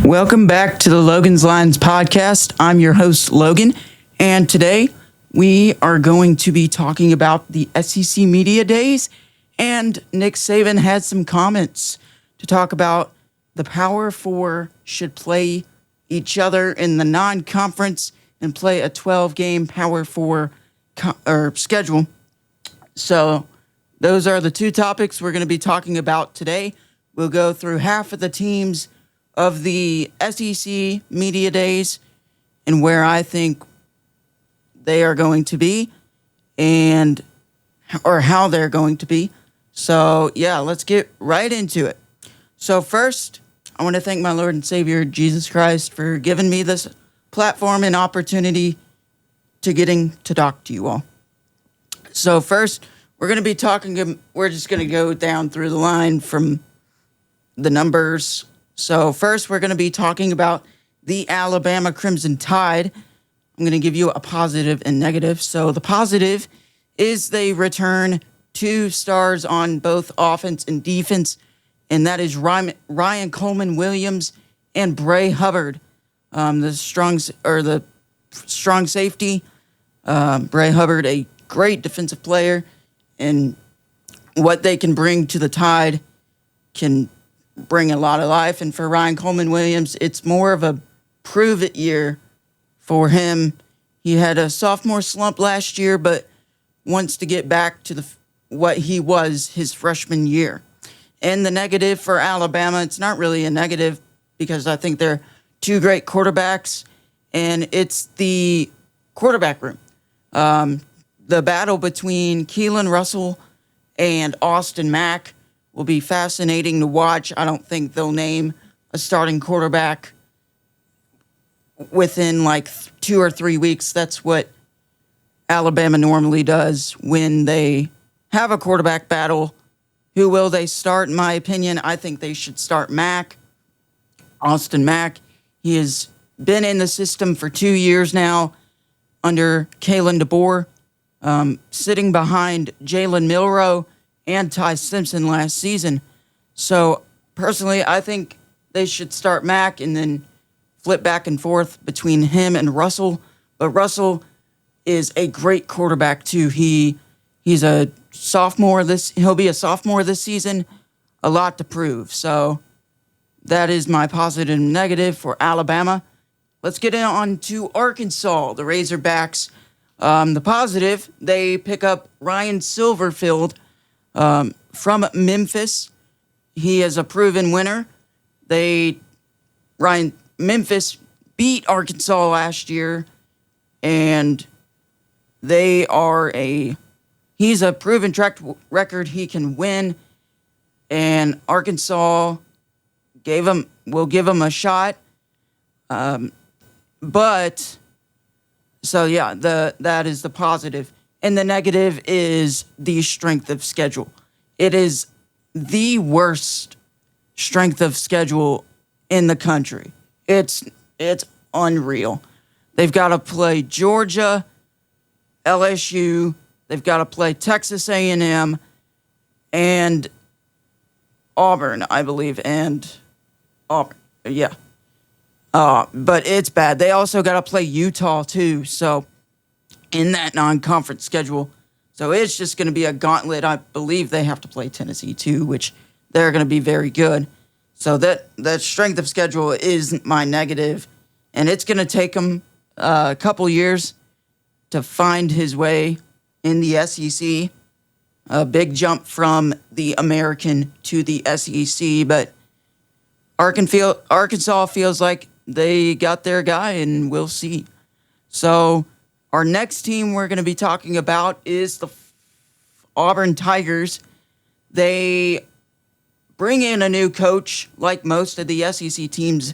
Welcome back to the Logan's Lines podcast. I'm your host, Logan, and today we are going to be talking about the SEC Media Days, and Nick Saban had some comments to talk about the Power Four should play each other in the non-conference and play a 12-game Power Four schedule. So those are the two topics we're going to be talking about today. We'll go through half of the teams of the SEC Media Days and where I think they are going to be or how they're going to be. So, yeah, let's get right into it. So first, I want to thank my Lord and Savior, Jesus Christ, for giving me this platform and opportunity to getting to talk to you all. So first, we're just going to go down through the line from the numbers. So first, we're going to be talking about the Alabama Crimson Tide. I'm going to give you a positive and negative. So the positive is they return 2 stars on both offense and defense, and that is Ryan Coleman Williams and Bray Hubbard, the strong safety. Bray Hubbard, a great defensive player, and what they can bring to the Tide can bring a lot of life. And for Ryan Coleman Williams, it's more of a prove-it year for him. He had a sophomore slump last year, but wants to get back to what he was his freshman year. And the negative for Alabama, it's not really a negative because I think they're 2 great quarterbacks, and it's the quarterback room. The battle between Keelan Russell and Austin Mack will be fascinating to watch. I don't think they'll name a starting quarterback within like 2 or 3 weeks. That's what Alabama normally does when they have a quarterback battle. Who will they start? In my opinion, I think they should start Mack. Austin Mack. He has been in the system for 2 years now under Kalen DeBoer, sitting behind Jalen Milroe and Ty Simpson last season. So personally, I think they should start Mack and then flip back and forth between him and Russell. But Russell is a great quarterback too. He's a sophomore. He'll be a sophomore this season. A lot to prove. So that is my positive and negative for Alabama. Let's get on to Arkansas, the Razorbacks. The positive, they pick up Ryan Silverfield from Memphis. He is a proven winner. Memphis beat Arkansas last year, and he's a proven track record he can win, and Arkansas will give him a shot. That is the positive. And the negative is the strength of schedule. It is the worst strength of schedule in the country. It's unreal. They've got to play Georgia, LSU. They've got to play Texas A&M and Auburn, I believe, and Auburn. Yeah. But it's bad. They also got to play Utah too. So in that non-conference schedule. So it's just going to be a gauntlet. I believe they have to play Tennessee too, which they're going to be very good. So that strength of schedule is my negative, and it's going to take him a couple years to find his way in the SEC. A big jump from the American to the SEC, but Arkansas feels like they got their guy, and we'll see. So our next team we're going to be talking about is the Auburn Tigers. They bring in a new coach, like most of the SEC teams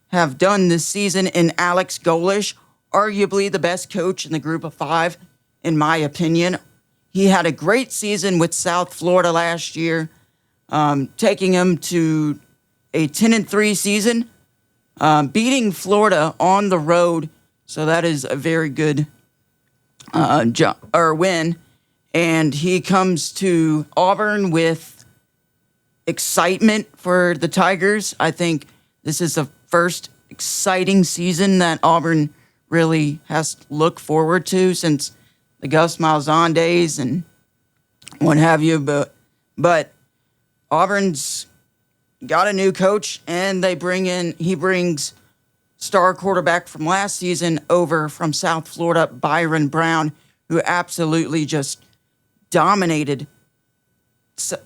have done this season, in Alex Golish, arguably the best coach in the group of 5, in my opinion. He had a great season with South Florida last year, taking him to a 10-3 season, beating Florida on the road. So that is a very good win. And he comes to Auburn with excitement for the Tigers. I think This is the first exciting season that Auburn really has to look forward to since the Gus Malzahn days and what have you. But Auburn's got a new coach, and he brings star quarterback from last season over from South Florida, Byron Brown, who absolutely just dominated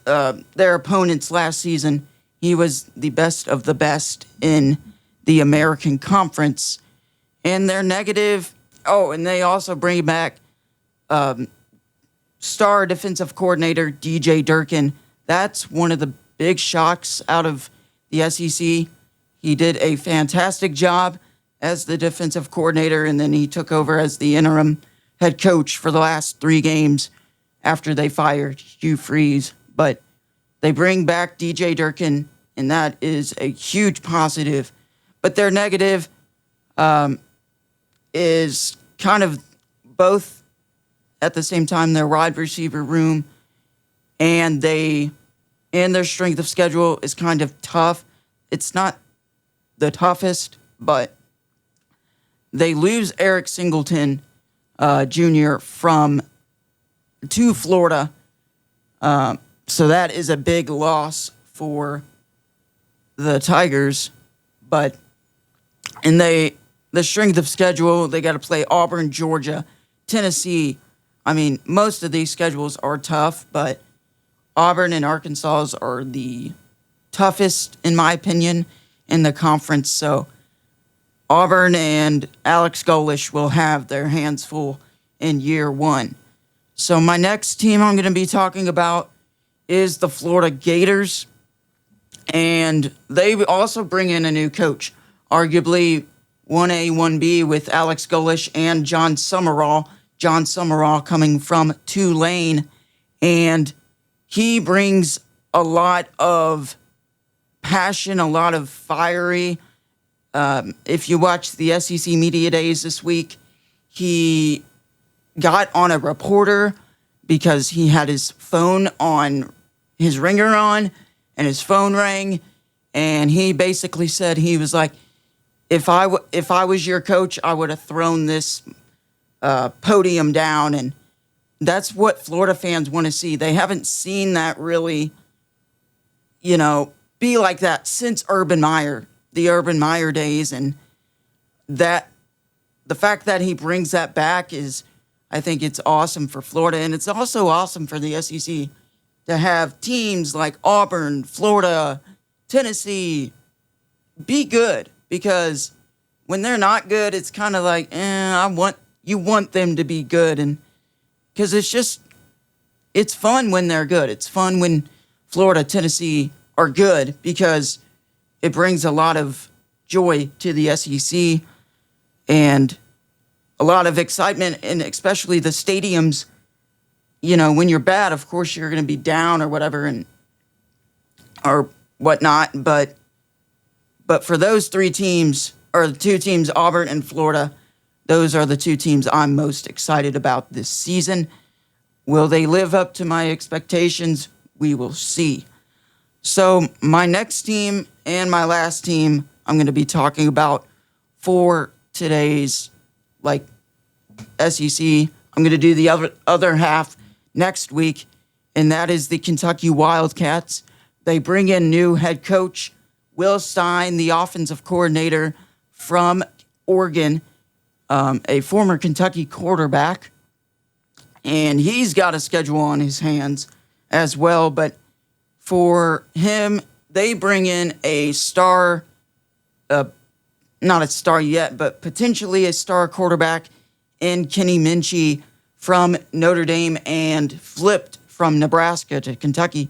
their opponents last season. He was the best of the best in the American Conference. And they're negative. Oh, and they also bring back star defensive coordinator DJ Durkin. That's one of the big shocks out of the SEC. He did a fantastic job as the defensive coordinator, and then he took over as the interim head coach for the last 3 games after they fired Hugh Freeze. But they bring back DJ Durkin, and that is a huge positive. But their negative is kind of both at the same time, their wide receiver room and their strength of schedule is kind of tough. It's not the toughest, but they lose Eric Singleton Jr. to Florida. So that is a big loss for the Tigers. But the strength of schedule, they got to play Auburn, Georgia, Tennessee. I mean, most of these schedules are tough, but Auburn and Arkansas are the toughest, in my opinion, in the conference. So Auburn and Alex Golish will have their hands full in year 1. So my next team I'm going to be talking about is the Florida Gators. And they also bring in a new coach, arguably 1A, 1B with Alex Golish and John Summerall. John Summerall coming from Tulane. And he brings a lot of passion, a lot of fiery. If you watch the SEC Media Days this week, he got on a reporter because he had his phone on, his ringer on, and his phone rang. And he basically said, he was like, if I was your coach, I would have thrown this podium down. And that's what Florida fans want to see. They haven't seen that really, be like that since the Urban Meyer days. And that the fact that he brings that back is, I think it's awesome for Florida. And it's also awesome for the SEC to have teams like Auburn, Florida, Tennessee be good. Because when they're not good, it's kind of like, you want them to be good. And because it's fun when they're good. It's fun when Florida, Tennessee are good because it brings a lot of joy to the SEC and a lot of excitement, and especially the stadiums. When you're bad, of course, you're going to be down or whatever or whatnot. But for those 3 teams, or the 2 teams, Auburn and Florida, those are the 2 teams I'm most excited about this season. Will they live up to my expectations? We will see. So my next team and my last team I'm going to be talking about for today's SEC. I'm going to do the other half next week, and that is the Kentucky Wildcats. They bring in new head coach Will Stein, the offensive coordinator from Oregon, a former Kentucky quarterback, and he's got a schedule on his hands as well. But for him, they bring in a star, not a star yet, but potentially a star quarterback in Kenny Minchie from Notre Dame and flipped from Nebraska to Kentucky.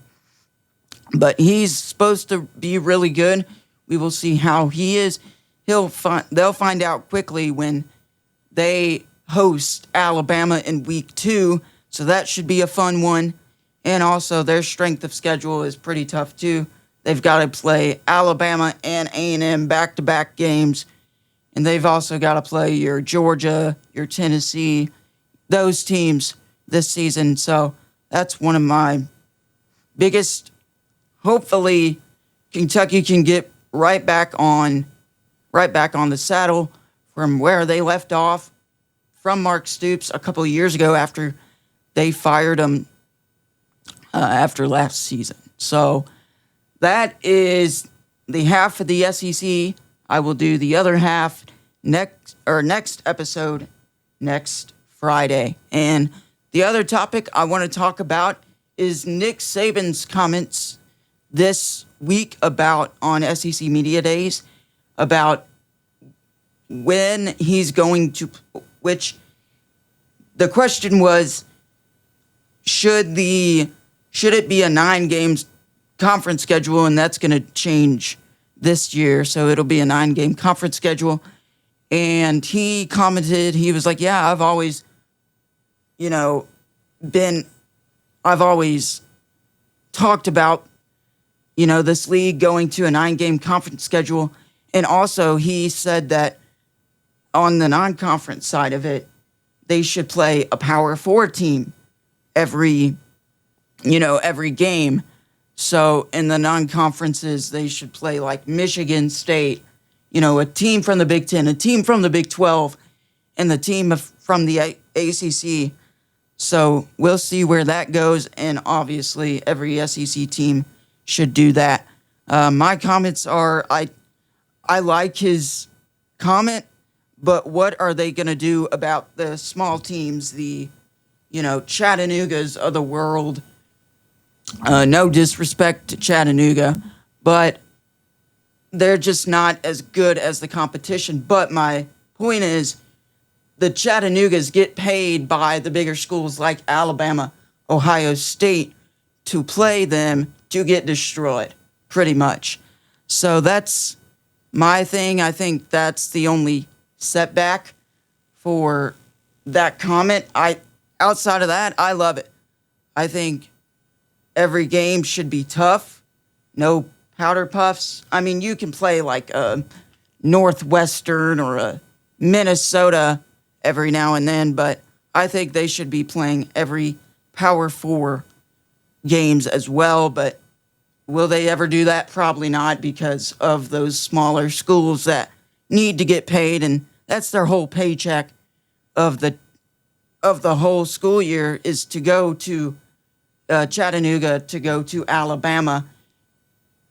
But he's supposed to be really good. We will see how he is. They'll find out quickly when they host Alabama in week 2, so that should be a fun one. And also, their strength of schedule is pretty tough too. They've got to play Alabama and A&M back-to-back games, and they've also got to play your Georgia, your Tennessee, those teams this season. So that's one of my biggest. Hopefully, Kentucky can get right back on the saddle from where they left off from Mark Stoops a couple of years ago after they fired him after last season. So that is the half of the SEC. I will do the other half next episode next Friday. And the other topic I want to talk about is Nick Saban's comments this week on SEC Media Days about when he's going to, which the question was, should it be a 9 games conference schedule? And that's going to change this year. So it'll be a 9-game conference schedule. And he commented, he was like, yeah, I've always talked about, this league going to a 9-game conference schedule. And also he said that on the non-conference side of it, they should play a Power 4 team every game. So in the non-conferences, they should play like Michigan State, a team from the Big Ten, a team from the Big 12, and the team from the ACC. So we'll see where that goes, and obviously every SEC team should do that. My comments are, I like his comment, but what are they going to do about the small teams, the Chattanoogas of the world? No disrespect to Chattanooga, but they're just not as good as the competition. But my point is, the Chattanoogas get paid by the bigger schools like Alabama, Ohio State to play them to get destroyed, pretty much. So that's my thing. I think that's the only setback for that comment. Outside of that, I love it. I think every game should be tough. No powder puffs. I mean, you can play like a Northwestern or a Minnesota every now and then, but I think they should be playing every Power 4 games as well. But will they ever do that? Probably not, because of those smaller schools that need to get paid, and that's their whole paycheck of the whole school year is to go to Chattanooga, to go to Alabama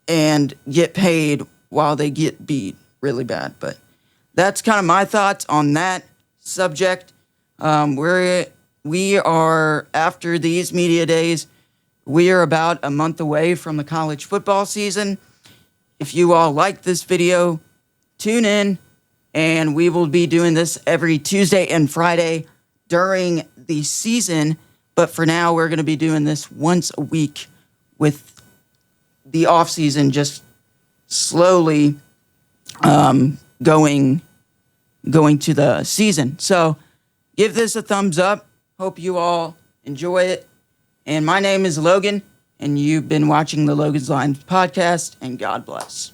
and get paid while they get beat really bad. But that's kind of my thoughts on that subject. We are, after these media days, we are about a month away from the college football season. If you all like this video, tune in, and we will be doing this every Tuesday and Friday during the season. But for now, we're going to be doing this once a week, with the off season just slowly going to the season. So give this a thumbs up. Hope you all enjoy it. And my name is Logan, and you've been watching the Logan's Lines podcast, and God bless.